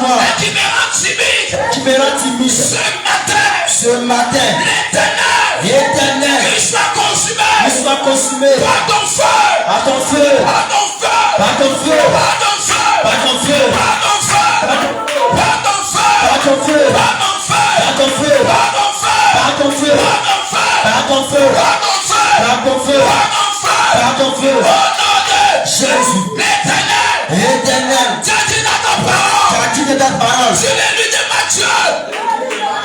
moi. Et qui me rend timide. Qui me rend timide. Ce matin. L'Éternel. Qu'il soit consumé. Qu'il soit consumé. Par ton feu. Par ton feu. Par ton feu. Par ton feu. Par ton feu. Par ton feu. Par ton feu. Par ton feu. Par ton feu. Par ton feu. Par ton feu. Par ton feu. Par ton feu. Par ton feu. Par ton feu. Par ton feu. Par ton feu. Par ton feu. Par ton feu. Au nom de Jésus. l'Éternel. L'Éternel. Tu as dit dans ta parole. Tu as dit de ta parole. Sur les luttes de Matthieu.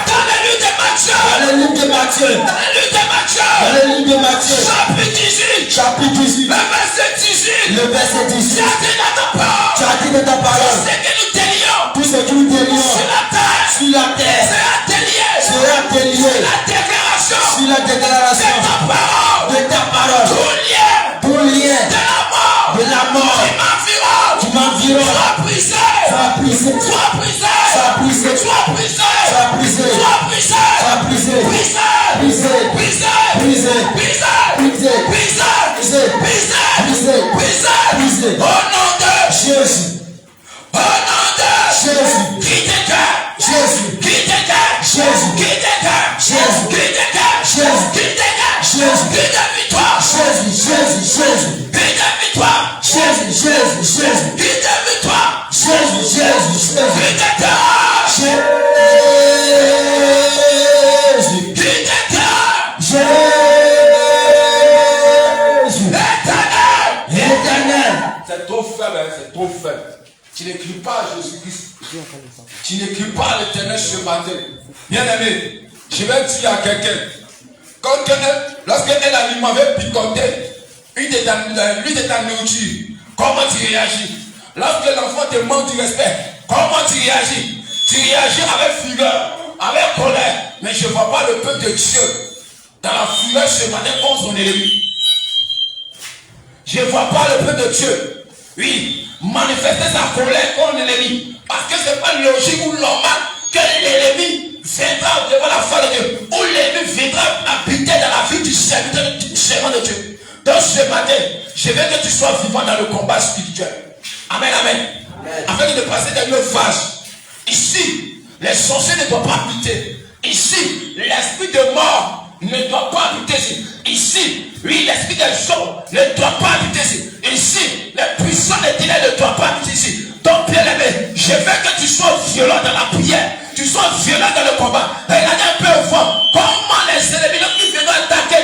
Dans les luttes de Matthieu. Dans les livres de Matthieu. Dans les luttes de Matthieu. Dans les livres de Matthieu. Chapitre 18. Chapitre 18. Le verset 18. Le verset 18. Tu as dit dans ta parole. Tu as dit de ta Tout parole. ce que nous délions. Tout ce que nous délions Sur la terre. sur la terre Sera délié. sera délié La déclaration. sur la déclaration De ta parole. de ta parole. Tout lien. Tout lien De la mort. de la mort Qui m'environne. qui m'environne Sois brisé. soit brisé. Sois brisé. Soit brisé. Sois brisé. Soit brisé. Sois brisé. Soit brisé. Brisé. Brisé. Brisé. Brisé. Brisé. Brisé. Brisé. Brisé. Brisé. Brisé. Brisé. Brisé. Au nom de Jésus. Au nom de Jésus. Qui t'écarte. Jésus. Qui t'écarte. Jésus. Qui t'écarte. Jésus. Qui t'écarte. Jésus. Qui t'écarte. Jésus. Qui de victoire. Jésus. Jésus. Jésus. Qui de victoire. Jésus. Jésus. Jésus. Qui de victoire. Jésus. Jésus. Qui Jésus. de terreur. Jésus. Qui de terreur. Jésus. Éternel. Éternel. C'est trop faible, hein, c'est trop faible. Tu n'écris pas à Jésus-Christ. Tu n'écris pas à l'Éternel ce matin. Bien-aimé, je vais dire à quelqu'un, lorsqu'un aliment avait picoté l'une de ta nourriture, comment tu réagis? Lorsque l'enfant te manque du respect, comment tu réagis? Tu réagis avec fureur, avec colère. Mais je ne vois pas le peuple de Dieu dans la fureur ce matin contre son ennemi. Je ne vois pas le peuple de Dieu, oui, manifester sa colère contre l'ennemi. Parce que ce n'est pas logique ou normal que l'ennemi viendra devant la foi de Dieu. Ou l'ennemi viendra habiter dans la vie du serviteur du servant de Dieu. Donc ce matin, je veux que tu sois vivant dans le combat spirituel. Amen, amen. Afin de passer dans une phase. Ici, les sorciers ne doivent pas habiter. Ici, l'esprit de mort ne doit pas habiter ici. Ici, oui, l'esprit des hommes ne doit pas habiter ici. Ici, les puissants des ténèbres ne doivent pas habiter ici. Donc, bien aimé, je veux que tu sois violent dans la prière. Tu sois violent dans le combat. Regardez un peu au fond. Comment les ennemis qui viennent attaquer,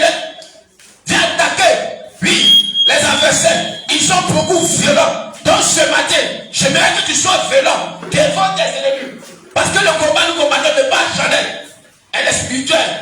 viennent attaquer. Oui, les adversaires, ils sont beaucoup violents. Donc, ce matin, j'aimerais que tu sois violent devant tes ennemis. Parce que le combat, nous combattons de pas charnel. Elle est spirituelle.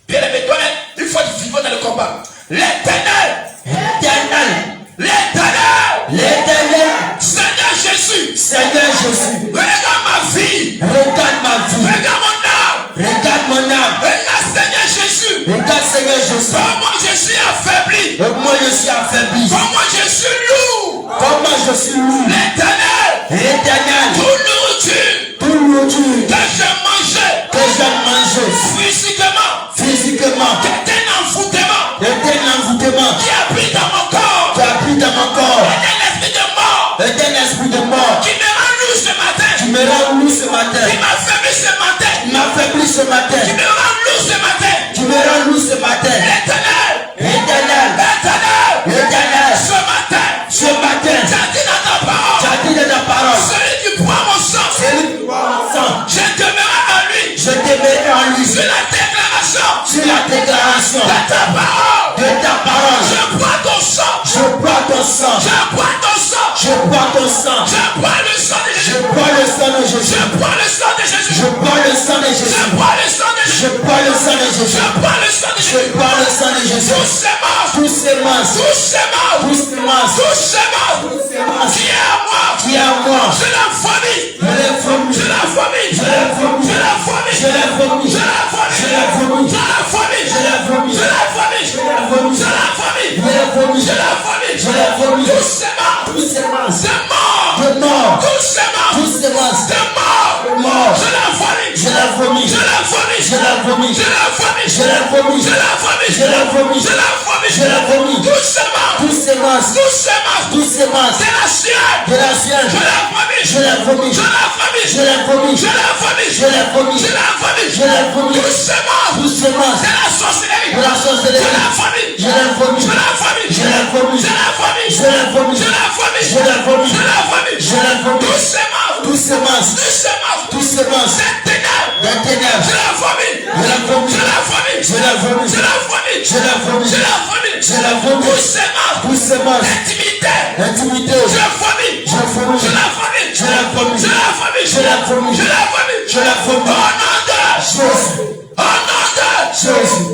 Bien aimé, toi, il faut être vivant dans le combat. L'Éternel. Éternel. L'Éternel. L'Éternel. Seigneur Jésus. Seigneur Jésus. Regarde ma vie. Regarde ma vie. Regarde mon âme. Regarde mon âme. Regarde Seigneur Jésus. Regarde Seigneur Jésus. Comment je suis affaibli. Comment je suis affaibli. Comment je suis lourd. Comment je suis lourd. L'Éternel. L'éternel. Tout nourriture. Tout nourriture. Que j'ai mangé. Que j'ai mangé. Physiquement. Physiquement. Qui est un envoûtement. L'éternel envoûtement. Qui habite dans mon corps. Qui habite dans mon corps. L'éternel esprit de mort. L'éternel esprit de mort. Qui me rend lourd ce matin. Qui me rend lourd ce matin. Qui m'affaiblit ce matin. Qui m'affaiblit ce matin. Qui me rend lourd ce matin. Qui me rend lourd ce matin. L'Éternel. L'éternel. L'Éternel. L'éternel. Ce matin. Ce matin. Tu as dit dans ta parole. Tu as dit dans ta parole. Celui qui boit mon sang. Celui qui boit mon sang. Je demeurerai en lui. Je demeurerai en lui. Sur la déclaration. Sur la déclaration. De ta parole. De ta parole. Je bois ton sang. Je bois ton sang. Je bois ton sang. Je bois ton sang. Je bois le sang de Je Jésus. bois le sang de Jésus. Je bois le sang de Jésus. Je bois le sang de Je Jésus. bois le sang de Je Jésus. bois le sang de Jésus. Je bois le sang de Je Jésus. bois le sang de Jésus. Tous ces morts. Tous ces masses. Tous ces morts. Tous ces masses. Tous ces morts. Tous ces masses. Qui est à moi. Qui est à moi. Je la vomit. Je l'ai vomi. Je la vomit. Je l'ai vomi. Je la vomit. Je l'ai vomi. Je la vomit. Je l'ai vomi. Je la vomit. Je l'ai vomi. Je la vomit. Je l'ai vomi. Je la vomit. Je l'ai vomi. Je la vomit. Je l'ai vomi. Tous ces morts. Tous ces masses. De mort. De mort. Tous ces morts. Tous ces masses. De mort. De mort. Je la vomit. Je la vomi, Je la vomis. je la vomis, Je la vomis. je la vomis, Je la vomis. je la vomis, Je la vomis. je la vomis. Doucement. Tous ces masses, Doucement. tous ces masses C'est la sienne. de la sienne, Je la vomis. je la vomis, Je la vomis. je la vomis, Je la vomis. je la vomis, Je la vomis. je la vomis. Doucement. Tous ces masses C'est la sorcellerie. de la sorcellerie, Je la vomis. je la vomis, Je la vomis. je la vomis, Je la vomis. je la vomis, Je la vomis. je la vomis, Je la vomis. je la vomis. Doucement. Tous ces masses, Doucement. tous ces masses Cette ténèbre. des ténèbres, Je la vomis. je la vomis, Je la vomis. je la vomis, Je la vomis. je la vomis, Je la vomis. je la vomis. Doucement. Tous ces masses Intimité. d'intimité, Je la vomis. je vomis, Je la vomis. je la vomis, Je la vomis. je la vomis, Je la vomis. je la vomis. Au nom de Jésus, Au nom de Jésus.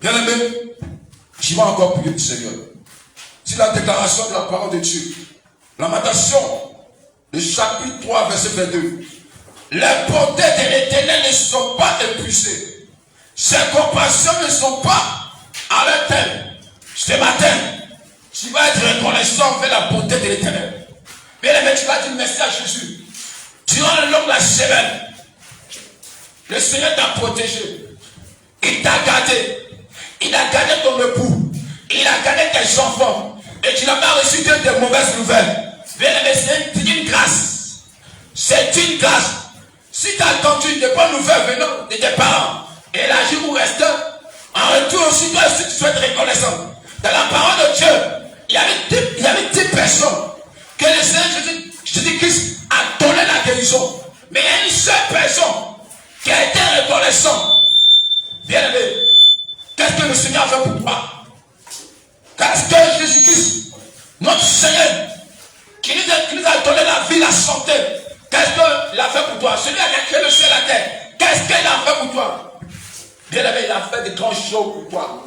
Bien aimé, je vais encore prier le Seigneur. C'est la déclaration de la parole de Dieu. Lamentation, le chapitre 3, verset 22. Les bontés de l'Éternel ne sont pas épuisées. Ses compassions ne sont pas à leur terme. Ce matin, tu vas être reconnaissant envers la bonté de l'Éternel. Bien aimé, tu vas dire merci à Jésus. Durant le long de la semaine, le Seigneur t'a protégé. Il t'a gardé. Il a gardé ton époux. Il a gardé tes enfants. Et tu n'as pas reçu que des mauvaises nouvelles. Bien aimé, c'est une grâce. C'est une grâce. Si tu as entendu des bonnes nouvelles venant de tes parents, et là, je vous reste, en retour aussi, toi aussi, tu souhaites reconnaissant. Dans la parole de Dieu, il y avait 10 personnes que le Seigneur Jésus-Christ a donné la guérison. Mais il y a une seule personne qui a été reconnaissant. Bien aimé, qu'est-ce que le Seigneur a fait pour toi? Qu'est-ce que Jésus-Christ, notre Seigneur, qui nous a donné la vie, la santé, qu'est-ce qu'il a fait pour toi? Celui qui a créé le ciel et la terre, qu'est-ce qu'il a fait pour toi? Bien aimé, il a fait des grands choses pour toi.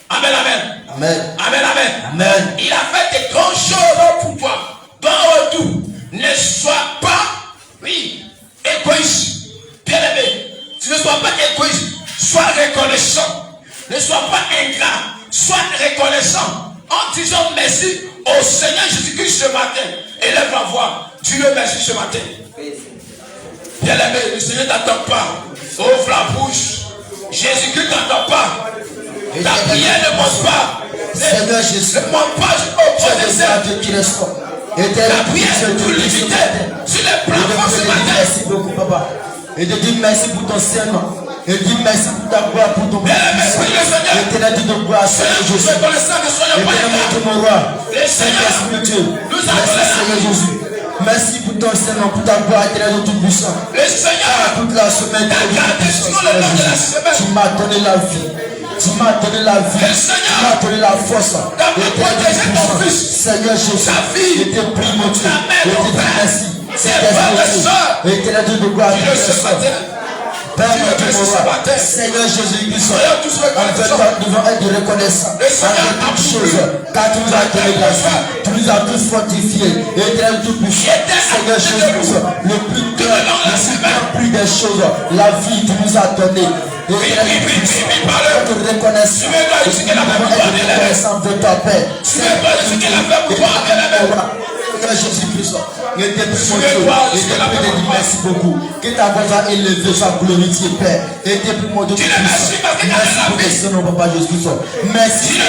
Amen, amen. Amen. Amen, amen. Amen. Il a fait des grandes choses pour toi. Dans retour, ne sois pas, oui, égoïste. Bien aimé, tu ne sois pas égoïste. Sois reconnaissant. Ne sois pas ingrat. Sois reconnaissant en disant merci au Seigneur Jésus-Christ ce matin. Élève la voix. Dieu merci ce matin. Bien aimé, le Seigneur ne t'attend pas. Ouvre la bouche. Jésus-Christ ne t'attend pas. Ta prière ne monte pas. Seigneur Jésus, Ne monte pas au tu es professeur. le Dieu qui reste. Et La prière est pour l'unité. Sur les plafonds ce matin. merci beaucoup, papa. Et de dire merci pour ton Seigneur. Et de dire merci pour ta gloire, pour ton Bien aimé, prie le Seigneur. Et t'es dit de gloire, Seigneur Seigneur, Jésus. reconnaissant ne soyons Et pas bien, ingrats. mon roi, Le Seigneur Saint-Esprit Dieu, nous a merci donné Seigneur Jésus. Merci pour ton Seigneur, pour ta gloire, éternelle de tout puissant. Le Seigneur Toute la semaine, t'a gardé sur le long de la semaine. tu m'as donné la vie. Tu m'as donné la vie. Le Seigneur Tu m'as donné la force. t'a protégé ton fils. Seigneur Jésus, Ta fille. je te prie, mon Dieu. Ta mère, Je ton te dis père. merci. Tes frères et sœurs. Éternel de gloire, Dis-le ce matin. Père, Dis-le mon Dieu, merci mon ce roi. matin. Seigneur Jésus-Christ, Soyons tous reconnaissants. nous devons être reconnaissants Le Seigneur envers a toutes tout choses, pris. car tu nous as donné la vie, tu nous as tous fortifiés, et éternel tout puissant. Seigneur Jésus-Christ, le plus plus des choses, la vie tu nous as donné. Et éternel tout puissant, notre reconnaissance, nous devons être reconnaissants de ta paix. Seigneur Jésus-Christ, et depuis mon Dieu, et depuis de dire merci beaucoup. Que ta voix soit élevée, soit glorifiée, Père. Et depuis mon Dieu, merci pour tes sons, Papa Jésus-Christ. Merci pour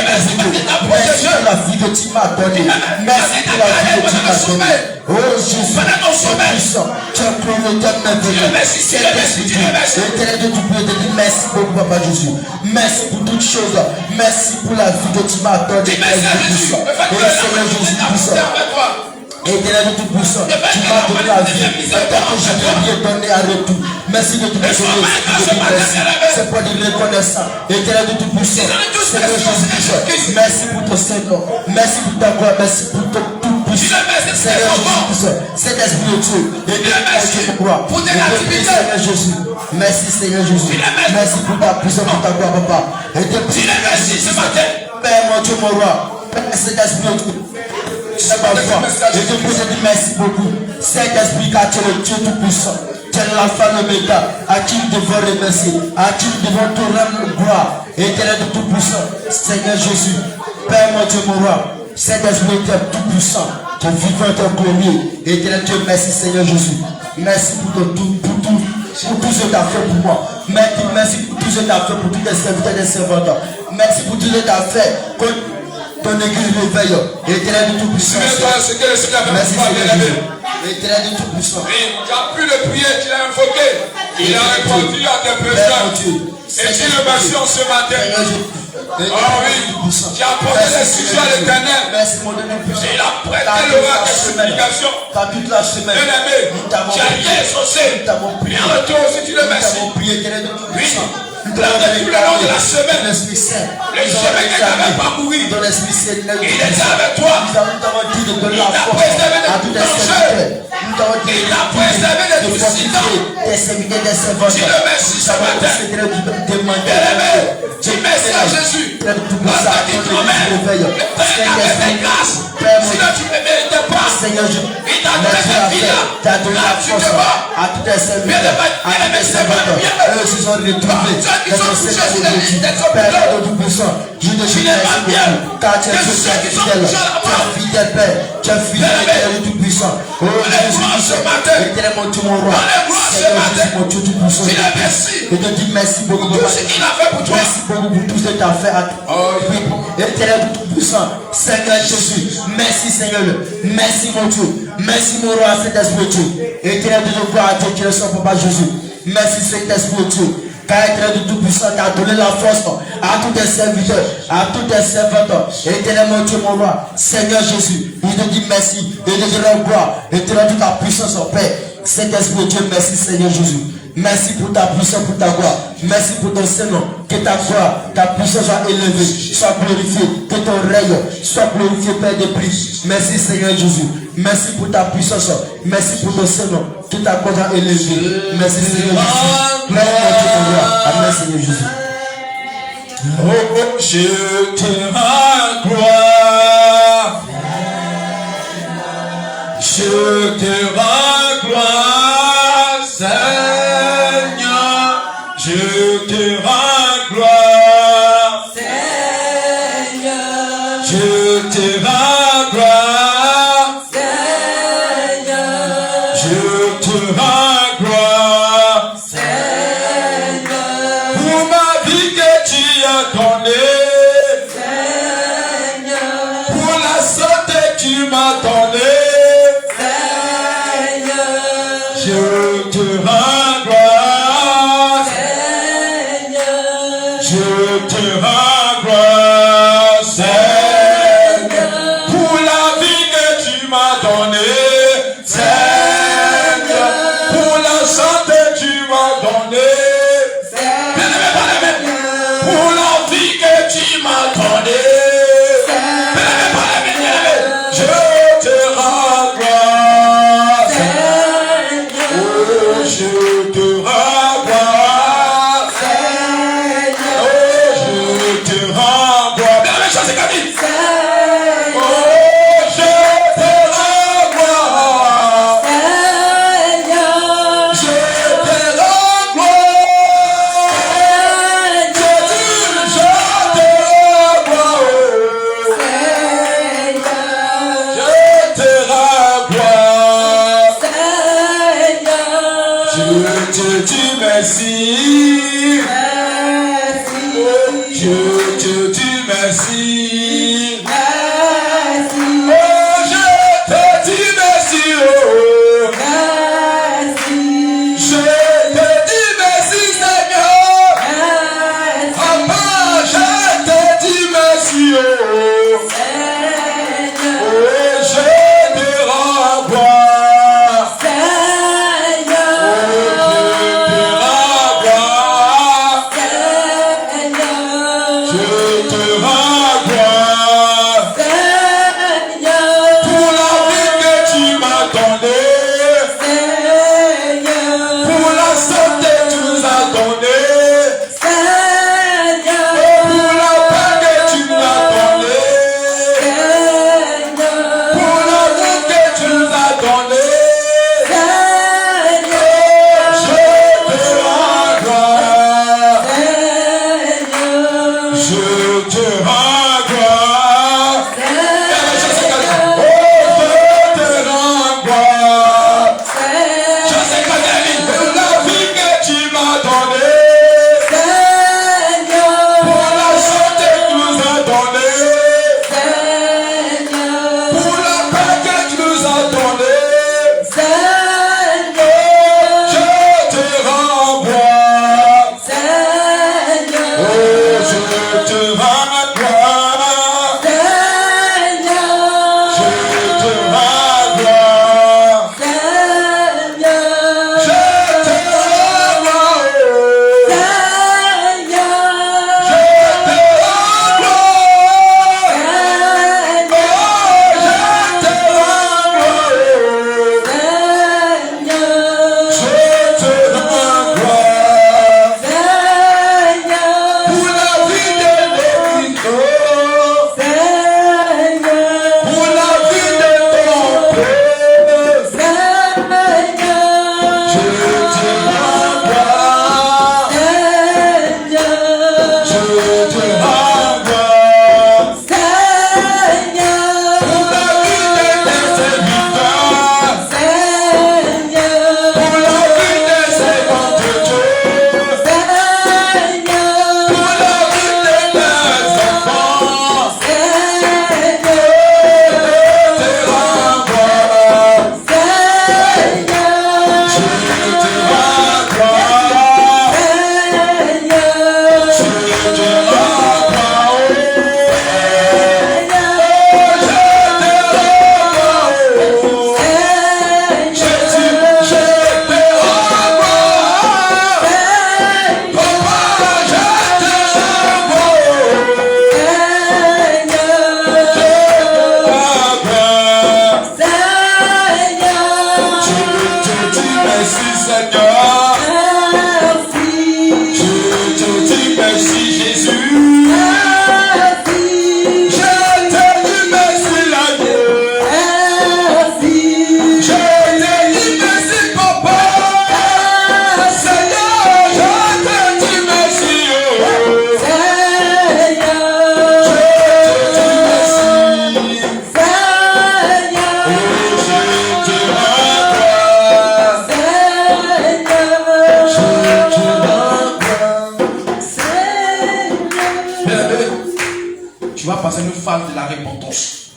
la vie que tu m'as donnée. Merci pour la vie que tu m'as donnée. Oh Jésus, puissant, tu as pris le temps merveilleux. Éternel de tout Dieu, te dis merci beaucoup, Papa Jésus. Merci pour toutes choses. Merci pour la vie que tu m'as donnée. Seigneur Jésus-Christ. Éternel de tout puissant, tu m'as donné la vie, tant que je t'ai bien donné à retour. Merci de tout me donner, merci. C'est pour dire reconnaissant. Éternel de tout puissant, Seigneur Jésus-Christ, merci pour ton Seigneur, merci pour ta gloire, merci pour ton tout puissant. Seigneur Jésus-Christ, cet esprit de Dieu, éternel de gloire, Seigneur Jésus, merci Seigneur Jésus, merci pour ta puissance, pour ta gloire, Papa. Et merci ce matin, Père mon Dieu, mon roi, cet esprit de Dieu. Je te dis merci beaucoup. Saint-Esprit, car tu es le Dieu tout-puissant. Tu es l'alpha et l'oméga, à qui nous devons remercier, à qui nous devons te rendre gloire. Et tu es le tout-puissant. Seigneur Jésus, Père mon Dieu, mon roi, Saint-Esprit, tu es tout-puissant, tu es vivant, tu es glorieux. Et tu es Dieu, merci Seigneur Jésus. Merci pour tout, pour tout ce que tu as fait pour moi. Merci pour tout ce que tu as fait pour tous les serviteurs et les servantes. Merci pour tout ce que tu as fait. Ton église réveille. Éternel de Tout-Puissant. Merci Seigneur Jésus. Éternel de Tout-Puissant. Tu as pu le prier, tu l'as invoqué. Il a répondu à tes besoins. Et tu le remercies en ce matin. Oh oui, tu as posé les sujets à l'Éternel. Il a prêté l'oreille à tes supplications. Bien-aimé, tu as été exaucé. Et en retour aussi, tu le remercies. Oui. Plantez tout le long de la semaine. Le chemin que tu n'avais pas mouru. Il était avec toi. Il t'a préservé de tout danger. Il t'a préservé de tout incident. Tu le remercies ce matin. Bien-aimé, tu merci à Jésus. Parce que tu promets. Le Père avait fait grâce. Sinon tu ne méritais pas. Il t'a donné cette vie-là. Là, tu te bats. Bien-aimé, c'est pas le bien. Qui sont touchés sur les listes des hôpitaux. Je te dis merci beaucoup, car tu es fidèle, tu es fidèle, tout puissant. Oh Jésus, éternel mon Dieu, mon roi, Seigneur Jésus, mon Dieu tout puissant. Je te dis merci beaucoup pour merci beaucoup pour tout ce que tu as fait. Éternel tout puissant, Seigneur Jésus, merci Seigneur, merci mon Dieu, merci mon roi, Saint-Esprit Dieu. Éternel de gloire à Dieu qui est son Papa Jésus. Merci Saint-Esprit Dieu. Car éternel de Tout-Puissant t'a donné la force à tous tes serviteurs, à tous tes servantes. Éternel mon Dieu, mon roi, Seigneur Jésus, il te dit merci, il te dit gloire, éternel toute ta puissance en paix. Saint-Esprit Dieu, merci Seigneur Jésus. Merci pour ta puissance, pour ta gloire. Merci pour ton Saint-Nom. Que ta gloire, ta puissance soit élevée, soit glorifiée. Que ton règne soit glorifié, Père de plus. Merci Seigneur Jésus. Merci pour ta puissance. Merci pour ton Saint-Nom. Que ta gloire soit élevée. Merci Seigneur Jésus. Gloire à Dieu. Amen Seigneur Jésus. Oh, je te rends gloire. Je te rends gloire, Seigneur. Je te rends gloire, Seigneur. je te rends gloire, Seigneur. je te rends gloire, Seigneur. pour ma vie que tu as donnée, Seigneur. pour la santé que tu m'as donnée, Seigneur. je te rends gloire. Je te rends gloire, Seigneur, pour la vie que tu m'as donnée, Seigneur, pour la santé que tu m'as donnée, Seigneur, pour la vie que tu m'as donnée, je te rends gloire, Seigneur, oh, je te rends gloire. Merci. Je te dis merci. Oh, je te dis merci. Oh. Je te dis merci, Seigneur. Papa, je te dis merci. Oh. Oh, je te rends gloire. Je te rends gloire. Tu vas passer une phase de la repentance.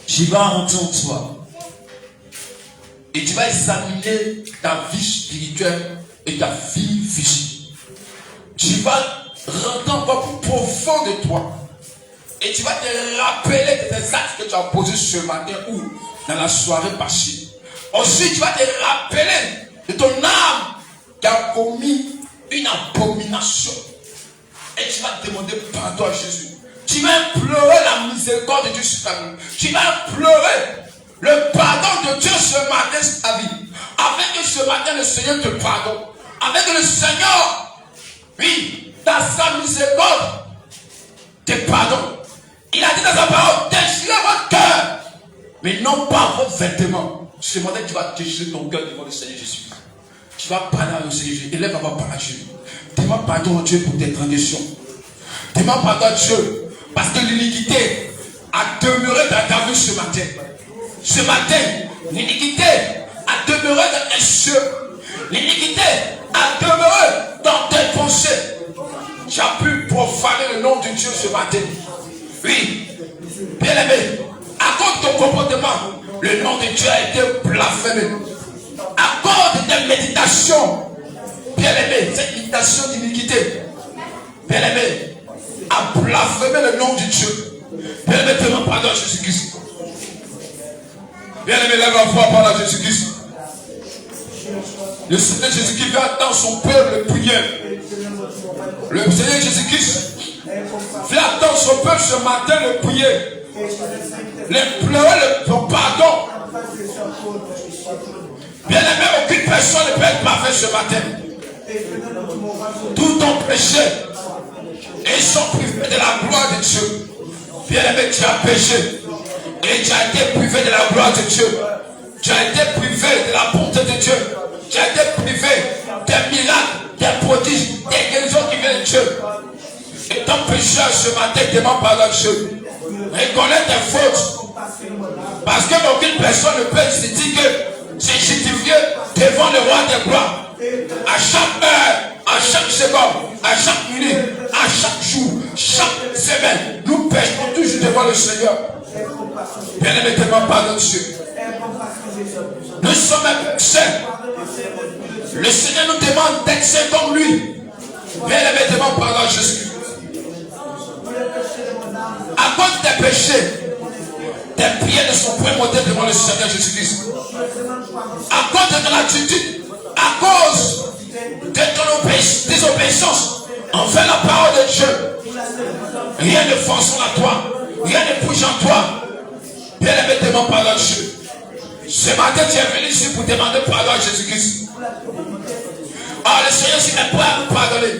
Tu vas rentrer en toi. Et tu vas examiner ta vie spirituelle et ta vie physique. Tu vas rentrer encore plus profond de toi. Et tu vas te rappeler de tes actes que tu as posés ce matin ou dans la soirée passée. Ensuite, tu vas te rappeler de ton âme qui a commis une abomination. Et tu vas demander pardon à Jésus. Tu vas implorer la miséricorde de Dieu sur ta vie. Tu vas implorer le pardon de Dieu ce matin sur ta vie. Afin que ce matin le Seigneur te pardonne. Afin que le Seigneur, oui, dans sa miséricorde, te pardonne. Il a dit dans sa parole, déchirez votre cœur, mais non pas votre vêtement. Ce matin, tu vas déchirer ton cœur devant le Seigneur Jésus. Tu vas parler au Seigneur Jésus. Élève avant par Dieu. Demande pardon à Dieu pour tes transgressions. Demande pardon à Dieu parce que l'iniquité a demeuré dans ta vie ce matin. Ce matin, l'iniquité a demeuré dans tes cieux. L'iniquité a demeuré dans tes pensées. Tu as pu profaner le nom de Dieu ce matin. Oui, bien aimé, à cause de ton comportement, le nom de Dieu a été blasphémé. À cause de tes méditations, bien aimé, cette méditation d'iniquité, bien aimé, a blasphémé le nom de Dieu. Bien aimé, demande pardon à Jésus-Christ. Bien aimé, lève la voix par Jésus-Christ. Le Seigneur Jésus-Christ vient attendre son peuple le prière. Le Seigneur Jésus-Christ vient attendre son peuple ce matin le prier. Les pleurer le pardon. Bien aimé, aucune personne ne peut être parfaite ce matin. Tout ton péché. Et ils sont privés de la gloire de Dieu. Bien aimé, tu as péché. Et tu as été privé de la gloire de Dieu. Tu as été privé de la bonté de Dieu. Tu as été privé des miracles, des prodiges, des guérisons qui viennent de Dieu. Et ton pécheur ce matin demande pardon à Dieu. Reconnais tes fautes. Parce que aucune personne ne peut se dire que c'est justifié devant le roi des gloires. À chaque heure, à chaque seconde, à chaque minute, à chaque jour, chaque semaine, nous péchons toujours devant le Seigneur. Bien aimé, demande pardon Dieu. Nous sommes pécheurs. Le Seigneur nous demande d'être saints comme lui. Bien aimé, demande pardon à Jésus. À cause des péchés, tes prières ne sont point montées devant le Seigneur Jésus-Christ. À cause de ton attitude, à cause de ton désobéissance envers la parole de Dieu, rien ne fonctionne à toi, rien ne bouge en toi. Bien aimé, demande pardon à Dieu. Ce matin, tu es venu ici pour demander pardon à Jésus-Christ. Ah, le Seigneur, s'il est prêt à vous pardonner.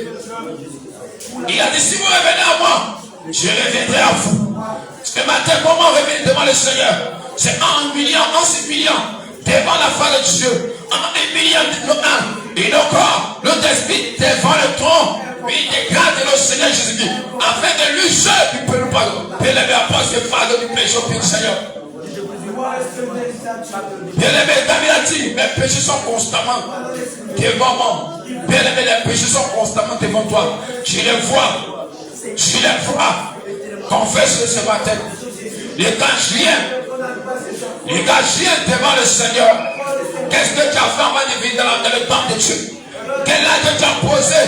Il a dit, si vous revenez à moi, je reviendrai à vous. Ce matin, comment revenir devant le Seigneur? C'est en humiliant, en s'humiliant devant la face de Dieu, en humiliant nos âmes et nos corps, notre esprit devant le trône. Oui, des grâces de notre Seigneur Jésus-Christ, afin que lui seul qui peut nous pardonner. Bien-aimé, apporte ce fardeau du péché au pied du Seigneur. Bien-aimé, David a dit, mes péchés sont constamment devant moi. Bien-aimé, les péchés sont constamment devant toi. Tu les vois. Tu les vois. Confesse-le ce matin. Les gars, je viens devant le Seigneur. Qu'est-ce que tu as fait avant de vivre dans le temple de Dieu? Quel âge tu as posé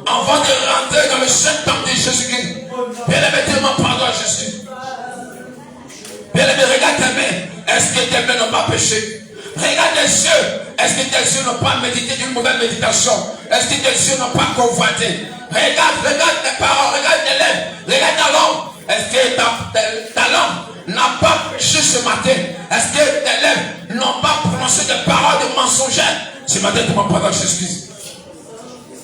avant de rentrer dans le saint temple de Jésus-Christ? Bien-aimé, demande pardon à Jésus. Bien-aimé, regarde tes mains. Est-ce que tes mains n'ont pas péché? Regarde tes yeux. Est-ce que tes yeux n'ont pas médité d'une mauvaise méditation? Est-ce que tes yeux n'ont pas convoité? Regarde tes paroles, regarde tes lèvres, regarde ta langue. Est-ce que ta langue n'a pas péché ce matin? Est-ce que tes lèvres n'ont pas prononcé des paroles de mensongères? Ce matin, demande pardon à Jésus-Christ.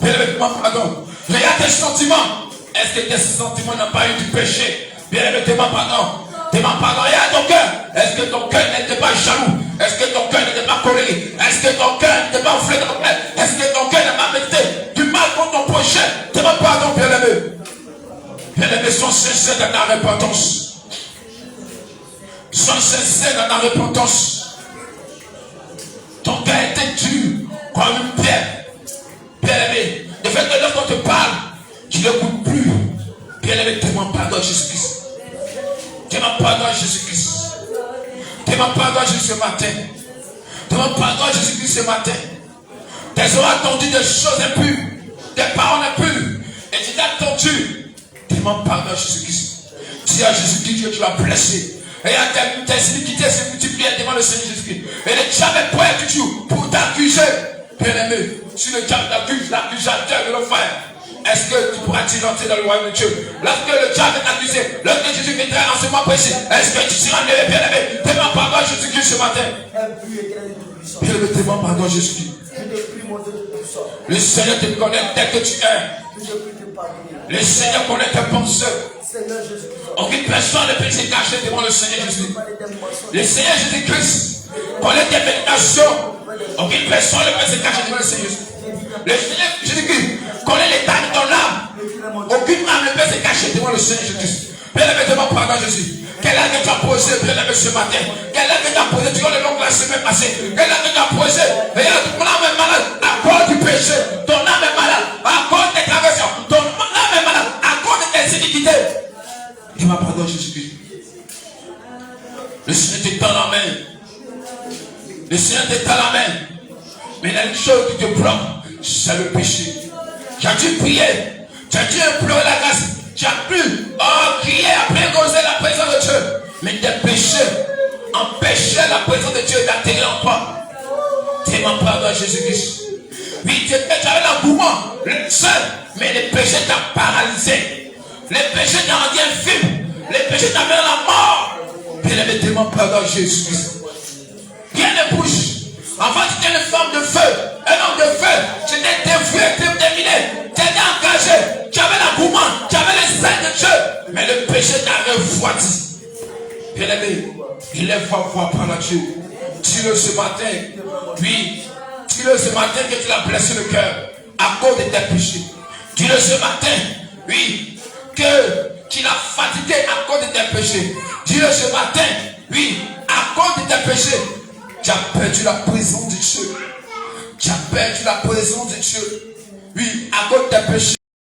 Bien-aimé, demande pardon. Regarde tes sentiments. Est-ce que tes sentiments n'ont pas eu du péché? Bien-aimé, demande pardon. Demande pardon. Regarde ton cœur. Est-ce que ton cœur n'était pas jaloux? Est-ce que ton cœur n'était pas colérique? Est-ce que ton cœur n'était pas enflé dans la Est-ce que ton cœur n'a pas médité du mal contre ton prochain? Demande pardon, bien-aimé. Bien-aimé, sois sincère dans ta repentance. Sois sincère dans ta repentance. Ton cœur était dur comme une pierre. Bien-aimé, le fait que lorsqu'on te parle, tu n'écoutes plus. Bien-aimé, demande pardon à Jésus-Christ. Demande pardon à Jésus-Christ. Demande pardon à Jésus ce matin. Demande pardon à Jésus-Christ ce matin. Tes oreilles t'ont dit des choses impures, des paroles impures, et tu t'as attendu. Demande pardon à Jésus-Christ. Dis à Jésus-Christ que tu as blessé. Et tes iniquités se multiplient devant le Seigneur Jésus-Christ. Et le diable est prêt toujours pour t'accuser. Bien-aimé, si le diable t'accuse, l'accusateur de l'enfer, est-ce que tu pourras-tu rentrer dans le royaume de Dieu? Lorsque le diable est accusé, lorsque Jésus viendra en ce moment précis, est-ce que tu seras levé, bien-aimé? Demande pardon à Jésus-Christ ce matin. Bien-aimé, demande pardon à Jésus-Christ. Le Seigneur te connaît tel que tu es. Le Seigneur connaît tes pensées. Aucune personne ne peut se cacher devant le Seigneur Jésus. Le Seigneur Jésus-Christ connaît tes méditations. Aucune personne ne peut se cacher devant le Seigneur Jésus. Le Seigneur Jésus-Christ connaît l'état de ton âme. Aucune âme ne peut se cacher devant le Seigneur Jésus-Christ. Bien-aimé, demande pardon à Jésus. Quel âge que tu as posé, bien-aimé, ce matin? Quel âge que tu as posé durant le long de la semaine passée? Quel âge que tu as posé? Regarde, ton âme est malade à cause du péché. Ton âme est malade à cause des traversions. Ton âme est malade à cause de tes iniquités. Demande pardon à Jésus-Christ. Le Seigneur te tend la main. Le Seigneur te tend la main. Mais il y a une chose qui te bloque, c'est le péché. Tu as dû prier. Tu as dû implorer la grâce. Tu as pu crier après causer la présence de Dieu. Mais tes péchés empêchaient la présence de Dieu d'atterrir en toi. Demande pardon à Jésus-Christ. Oui, tu avais l'engouement, le seul, mais les péchés t'ont paralysé. Les péchés t'ont rendu infime. Les péchés t'ont amené à la mort. Bien-aimé, demande pardon à Jésus-Christ. Bien les bouches. Avant, tu étais une femme de feu, un homme de feu. Tu étais dévoué, déterminé. Tu étais engagé. Tu avais l'engouement, tu avais les ailes de Dieu. Mais le péché t'a refroidi. Bien-aimé, il est voir par la Dieu. Dis-le ce matin. Oui, dis-le ce matin que tu l'as blessé le cœur à cause de tes péchés. Dis-le ce matin. Oui, que tu l'as fatigué à cause de tes péchés. Dis-le ce matin. Oui, à cause de tes péchés. Tu as perdu la présence de Dieu. Tu as perdu la présence de Dieu. Oui, à cause de tes péchés.